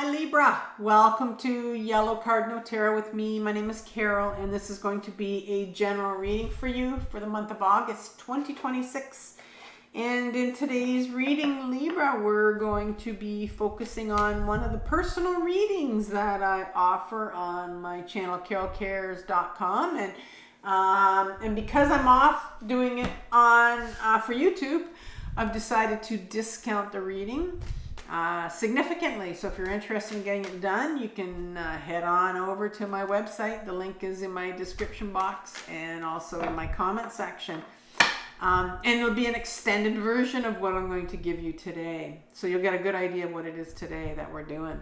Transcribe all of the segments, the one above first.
Hi Libra, welcome to Yellow Cardinal Tarot with me. My name is Carole and this is going to be a general reading for you for the month of August 2026. And in today's reading, Libra, we're going to be focusing on one of the personal readings that I offer on my channel, carolecares.com. And because I'm off doing it on for YouTube, I've decided to discount the reading significantly. So if you're interested in getting it done, you can head on over to my website. The link is in my description box and also in my comment section. And it'll be an extended version of what I'm going to give you today. So you'll get a good idea of what it is today that we're doing.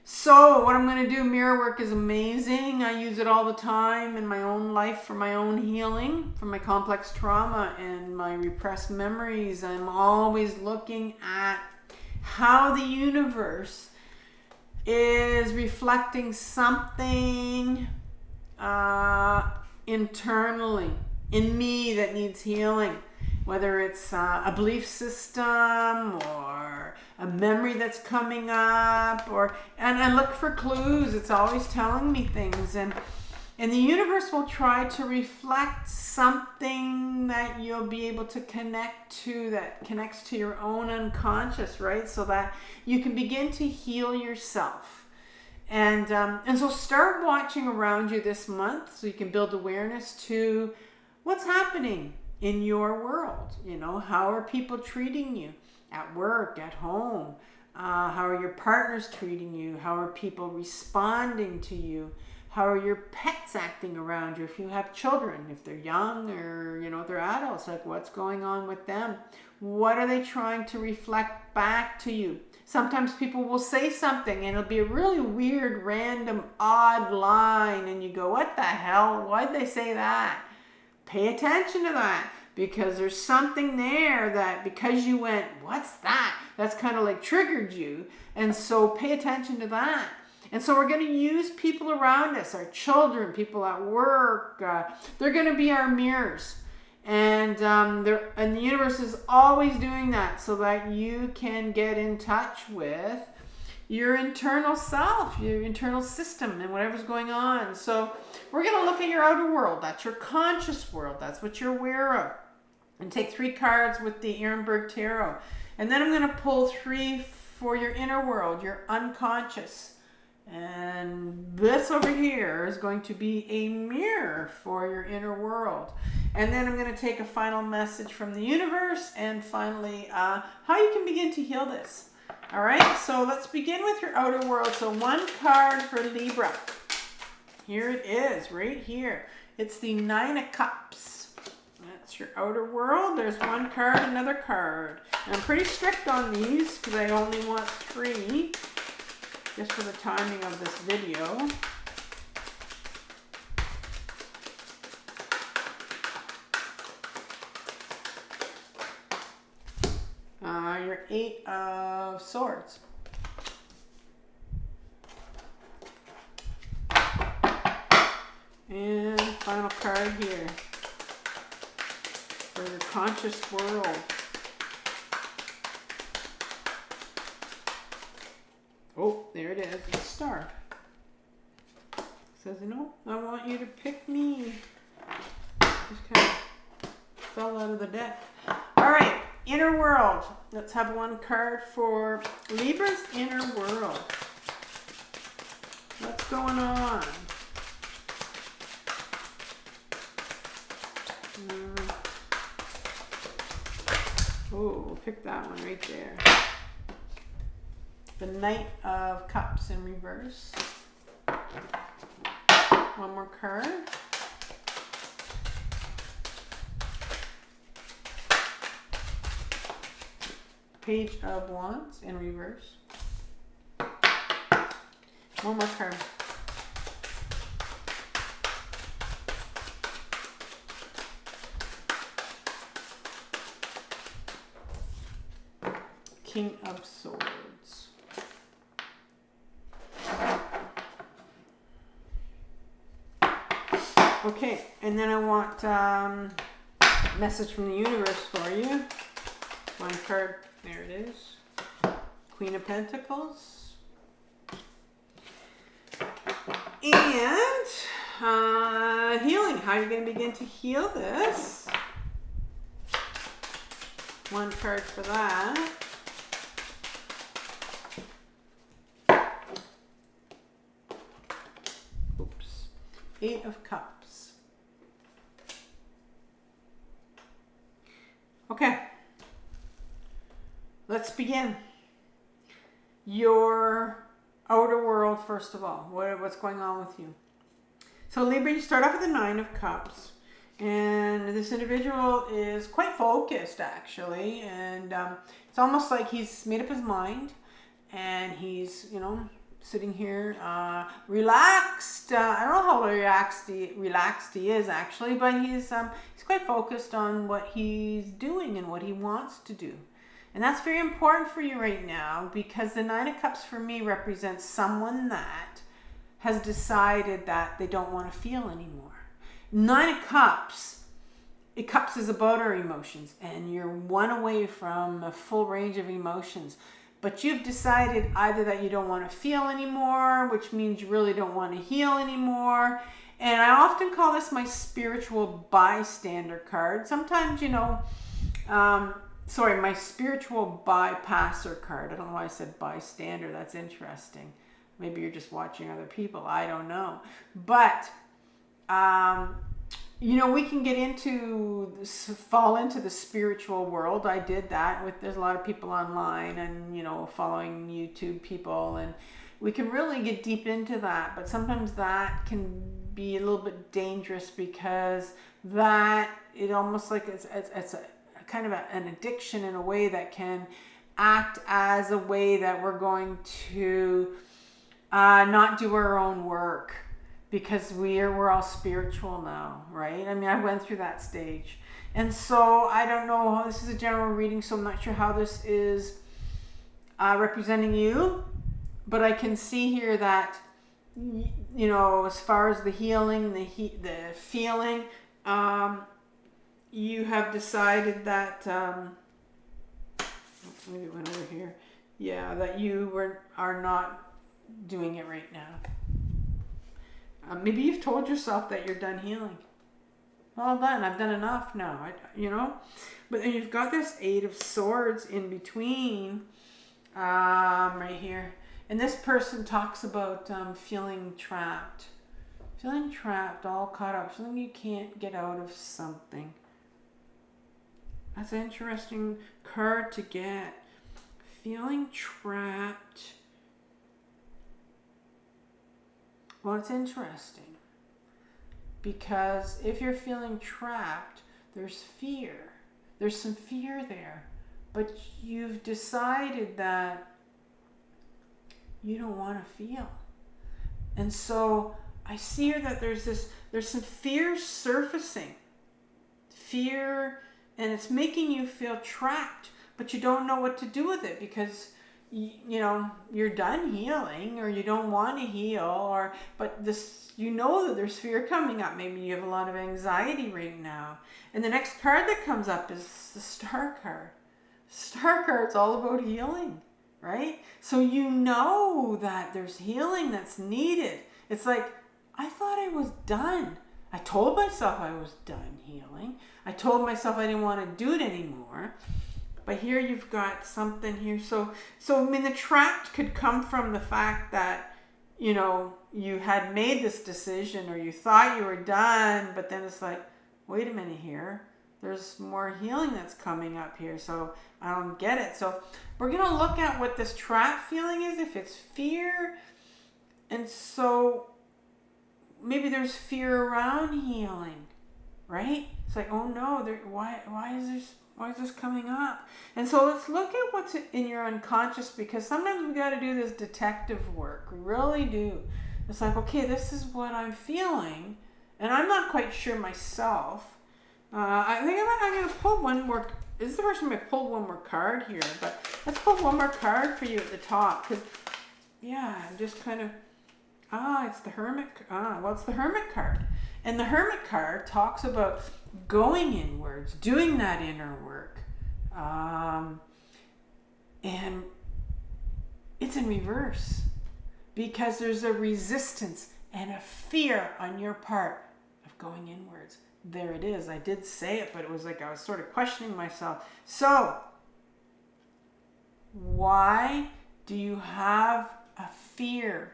So what I'm going to do, mirror work is amazing. I use it all the time in my own life for my own healing, for my complex trauma and my repressed memories. I'm always looking at how the universe is reflecting something internally in me that needs healing, whether it's a belief system or a memory that's coming up, and I look for clues. It's always telling me things, and the universe will try to reflect something that you'll be able to connect to, that connects to your own unconscious, right? So that you can begin to heal yourself. And so start watching around you this month so you can build awareness to what's happening in your world. You know, how are people treating you at work, at home? How are your partners treating you? How are people responding to you? How are your pets acting around you? If you have children, if they're young or, you know, if they're adults, like what's going on with them? What are they trying to reflect back to you? Sometimes people will say something and it'll be a really weird, random, odd line. And you go, what the hell? Why'd they say that? Pay attention to that, because there's something there that because you went, what's that? That's kind of like triggered you. And so pay attention to that. And so we're going to use people around us, our children, people at work. They're going to be our mirrors. And the universe is always doing that so that you can get in touch with your internal self, your internal system, and whatever's going on. So we're going to look at your outer world. That's your conscious world. That's what you're aware of. And take 3 cards with the Erenberg Tarot. And then I'm going to pull 3 for your inner world, your unconscious. And this over here is going to be a mirror for your inner world. And then I'm going to take a final message from the universe, and finally how you can begin to heal this. All right, so let's begin with your outer world. So 1 card for Libra. Here it is, right here. It's the 9 of Cups. That's your outer world. There's 1 card, another card. And I'm pretty strict on these because I only want 3. Just for the timing of this video. Your 8 of Swords. And final card here for your conscious world. Oh, there it is, a star. It says, no, I want you to pick me. Just kind of fell out of the deck. All right, inner world. Let's have 1 card for Libra's inner world. What's going on? Oh, we'll pick that one right there. The Knight of Cups in reverse. 1 more card. Page of Wands in reverse. 1 more card. King of Swords. Okay, and then I want a message from the universe for you. 1 card, there it is. Queen of Pentacles. And healing. How are you going to begin to heal this? One card for that. Oops. 8 of Cups. Okay. Let's begin. Your outer world, first of all. What's going on with you? So Libra, you start off with the 9 of Cups. And this individual is quite focused, actually. And it's almost like he's made up his mind. And he's, sitting here relaxed. I don't know how relaxed he is, actually. But he's quite focused on what he's doing and what he wants to do. And that's very important for you right now, because the 9 of Cups for me represents someone that has decided that they don't want to feel anymore. 9 of Cups, Cups is about our emotions, and you're one away from a full range of emotions. But you've decided either that you don't want to feel anymore, which means you really don't want to heal anymore. And I often call this my spiritual bystander card. Sometimes, my spiritual bypasser card. I don't know why I said bystander. That's interesting. Maybe you're just watching other people. I don't know. But, we can get fall into the spiritual world. I did that there's a lot of people online and, following YouTube people. And we can really get deep into that. But sometimes that can be a little bit dangerous, because it almost like it's a kind of an addiction in a way that can act as a way that we're going to not do our own work, because we're all spiritual now, right? I mean, I went through that stage. And so I don't know, this is a general reading, so I'm not sure how this is representing you, but I can see here that, as far as the healing, the feeling, you have decided that, maybe it went over here. Yeah, that you are not doing it right now. Maybe you've told yourself that you're done healing. Well done, I've done enough now, But then you've got this 8 of Swords in between, right here. And this person talks about feeling trapped. Feeling trapped, all caught up, feeling you can't get out of something. That's an interesting card to get. Feeling trapped. Well, it's interesting, because if you're feeling trapped, there's fear. There's some fear there. But you've decided that you don't want to feel. And so I see here that there's some fear surfacing. Fear. And it's making you feel trapped, but you don't know what to do with it, because you're done healing, or you don't want to heal, but that there's fear coming up. Maybe you have a lot of anxiety right now. And the next card that comes up is the Star card. Star card's all about healing, right? So that there's healing that's needed. It's like, I thought I was done. I told myself I was done healing. I told myself I didn't want to do it anymore. But here you've got something here. So I mean, the trapped could come from the fact that, you had made this decision, or you thought you were done, but then it's like, wait a minute here. There's more healing that's coming up here. So I don't get it. So we're going to look at what this trap feeling is, if it's fear. And so maybe there's fear around healing, right? It's like, oh no, why is this coming up? And so let's look at what's in your unconscious, because sometimes we got to do this detective work. We really do. It's like, okay, this is what I'm feeling, and I'm not quite sure myself. I think I'm going to pull one more. This is the first time I pulled one more card here, but let's pull one more card for you at the top, because, I'm just kind of, it's the Hermit. It's the Hermit card. And the Hermit card talks about going inwards, doing that inner work. And it's in reverse, because there's a resistance and a fear on your part of going inwards. There it is. I did say it, but it was like I was sort of questioning myself. So, why do you have a fear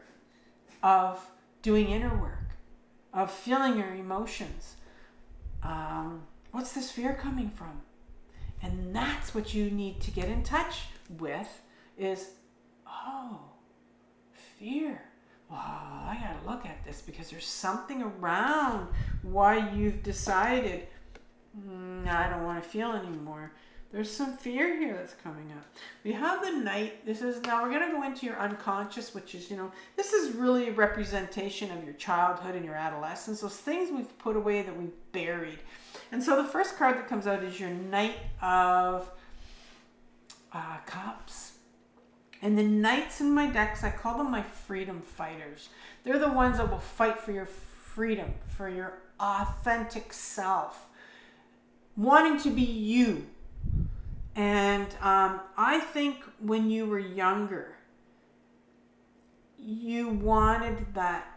of doing inner work, of feeling your emotions? What's this fear coming from? And that's what you need to get in touch with is, oh, fear. Well, I got to look at this because there's something around why you've decided, I don't want to feel anymore. There's some fear here that's coming up. We have the Knight. Now we're going to go into your unconscious, which is, this is really a representation of your childhood and your adolescence, those things we've put away that we've buried. And so the first card that comes out is your Knight of Cups. And the Knights in my decks, I call them my freedom fighters. They're the ones that will fight for your freedom, for your authentic self, wanting to be you. And I think when you were younger, you wanted that.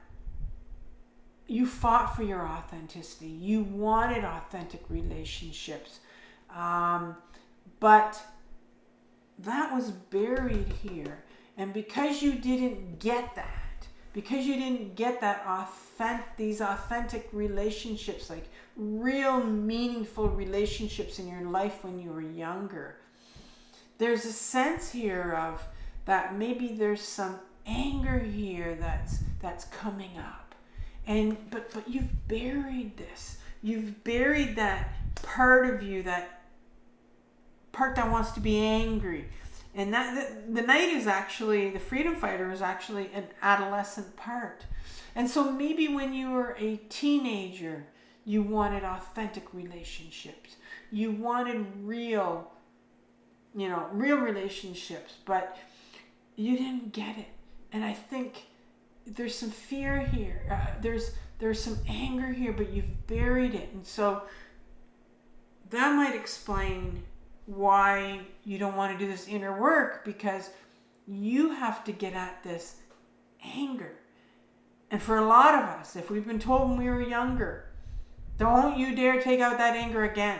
You fought for your authenticity. You wanted authentic relationships. But that was buried here. And because you didn't get that, these authentic relationships, like real meaningful relationships in your life when you were younger, there's a sense here of that maybe there's some anger here that's coming up. And but you've buried this. You've buried that part of you, that part that wants to be angry. And that the Knight is actually, the freedom fighter is actually an adolescent part. And so maybe when you were a teenager, you wanted authentic relationships. You wanted real relationships, but you didn't get it. And I think there's some fear here. There's some anger here, but you've buried it. And so that might explain why you don't want to do this inner work, because you have to get at this anger. And for a lot of us, if we've been told when we were younger, don't you dare take out that anger again.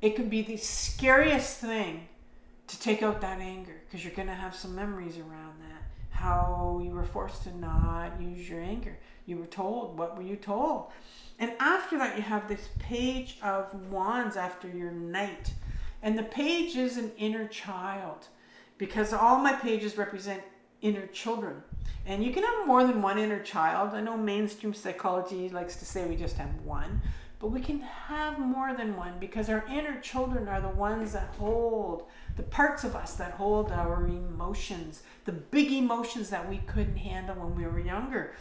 It could be the scariest thing to take out that anger, because you're going to have some memories around that. How you were forced to not use your anger. You were told. What were you told? And after that, you have this Page of Wands after your Knight. And the page is an inner child, because all my pages represent inner children. And you can have more than one inner child. I know mainstream psychology likes to say we just have one, but we can have more than one, because our inner children are the ones that hold the parts of us that hold our emotions, the big emotions that we couldn't handle when we were younger.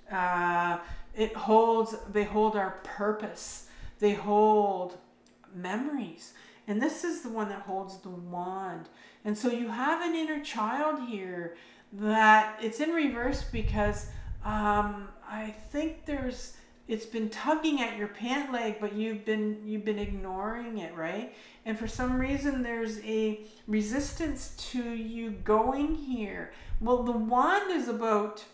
They hold our purpose. They hold memories. And this is the one that holds the wand. And so you have an inner child here that it's in reverse, because I think it's been tugging at your pant leg, but you've been ignoring it, right? And for some reason there's a resistance to you going here. Well, the wand is about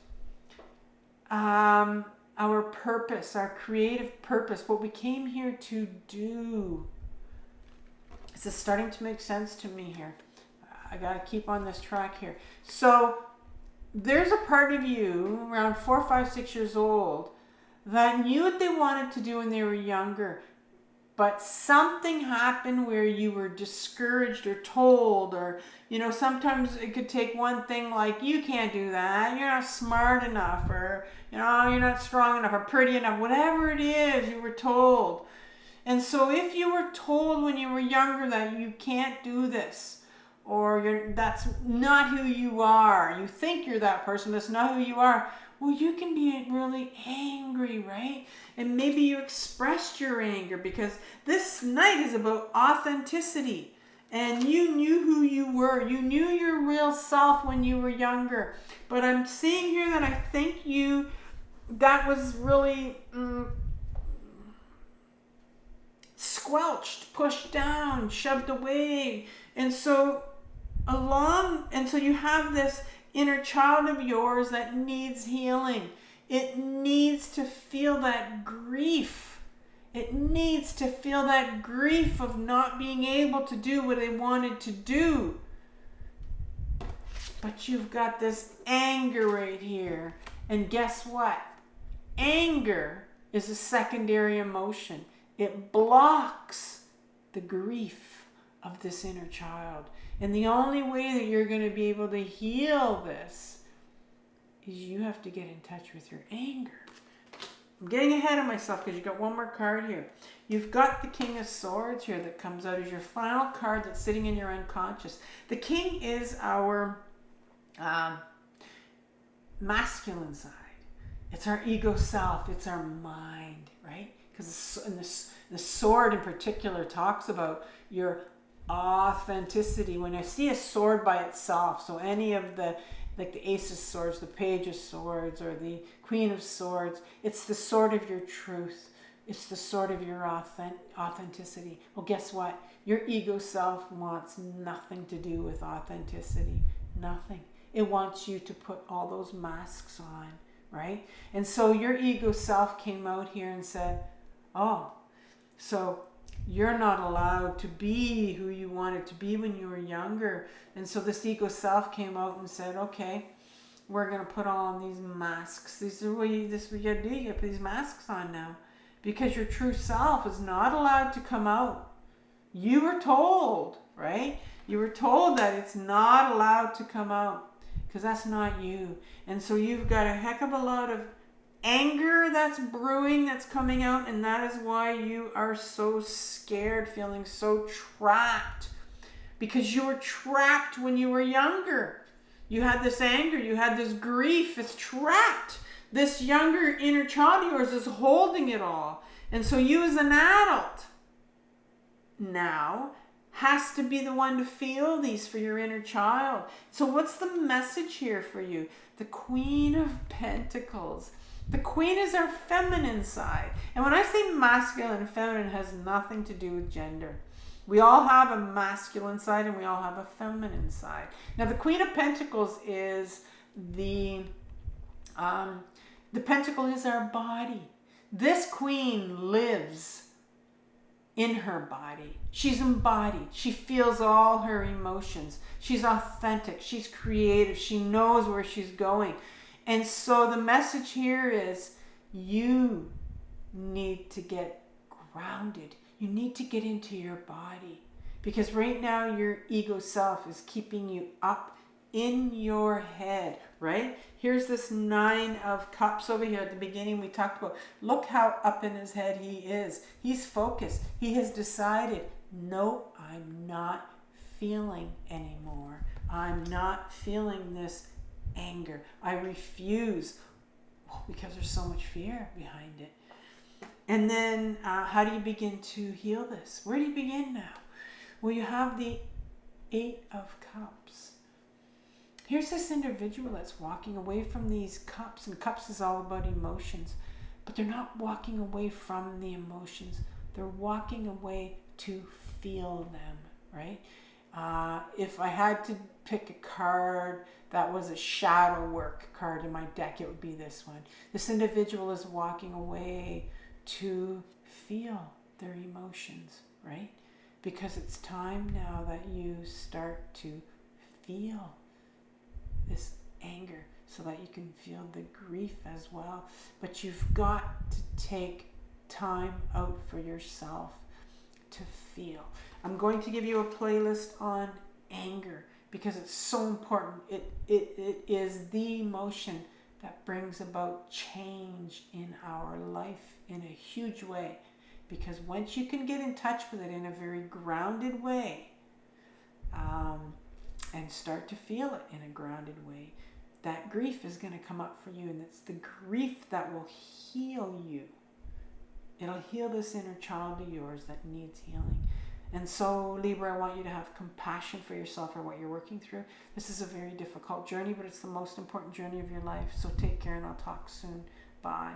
our purpose, our creative purpose, what we came here to do. This is starting to make sense to me here. I got to keep on this track here. So there's a part of you around 4, 5, 6 years old that knew what they wanted to do when they were younger, but something happened where you were discouraged or told, or, sometimes it could take one thing like, you can't do that, you're not smart enough, or, you're not strong enough, or pretty enough, whatever it is you were told. And so if you were told when you were younger that you can't do this, or that's not who you are, you think you're that person, that's not who you are, well, you can be really angry, right? And maybe you expressed your anger, because this Knight is about authenticity. And you knew who you were. You knew your real self when you were younger. But I'm seeing here that I think that was really squelched, pushed down, shoved away. And so you have this inner child of yours that needs healing. It needs to feel that grief. It needs to feel that grief of not being able to do what it wanted to do. But you've got this anger right here. And guess what? Anger is a secondary emotion. It blocks the grief of this inner child. And the only way that you're going to be able to heal this is you have to get in touch with your anger. I'm getting ahead of myself because you've got one more card here. You've got the King of Swords here that comes out as your final card that's sitting in your unconscious. The King is our masculine side. It's our ego self. It's our mind, right? Because the sword in particular talks about your authenticity. When I see a sword by itself, so any of the, like the Ace of Swords, the Page of Swords, or the Queen of Swords, it's the sword of your truth. It's the sword of your authenticity. Well, guess what? Your ego self wants nothing to do with authenticity. Nothing. It wants you to put all those masks on, right? And so your ego self came out here and said, oh, so you're not allowed to be who you wanted to be when you were younger. And so this ego self came out and said, okay, we're going to put on these masks. This is what you got to do. You got to put these masks on now. Because your true self is not allowed to come out. You were told, right? You were told that it's not allowed to come out. Because that's not you. And so you've got a heck of a lot of anger that's brewing, that's coming out, and that is why you are so scared, feeling so trapped. Because you were trapped when you were younger. You had this anger, you had this grief, it's trapped. This younger inner child of yours is holding it all. And so you as an adult now has to be the one to feel these for your inner child. So what's the message here for you? The Queen of Pentacles. The Queen is our feminine side. And when I say masculine and feminine, it has nothing to do with gender. We all have a masculine side and we all have a feminine side. Now the Queen of Pentacles is the pentacle is our body. This queen lives in her body. She's embodied. She feels all her emotions. She's authentic. She's creative. She knows where she's going. And so the message here is you need to get grounded. You need to get into your body. Because right now your ego self is keeping you up in your head, right? Here's this 9 of Cups over here. At the beginning we talked about, look how up in his head he is. He's focused. He has decided, no, I'm not feeling anymore. I'm not feeling this anger. I refuse. Well, because there's so much fear behind it. And then how do you begin to heal this? Where do you begin now? Well, you have the 8 of Cups. Here's this individual that's walking away from these cups, and cups is all about emotions, but they're not walking away from the emotions. They're walking away to feel them, right? If I had to pick a card that was a shadow work card in my deck, it would be this one. This individual is walking away to feel their emotions, right? Because it's time now that you start to feel this anger so that you can feel the grief as well. But you've got to take time out for yourself to feel. I'm going to give you a playlist on anger because it's so important. It is the emotion that brings about change in our life in a huge way. Because once you can get in touch with it in a very grounded way, and start to feel it in a grounded way, that grief is going to come up for you, and it's the grief that will heal you. It'll heal this inner child of yours that needs healing. And so, Libra, I want you to have compassion for yourself for what you're working through. This is a very difficult journey, but it's the most important journey of your life. So take care, and I'll talk soon. Bye.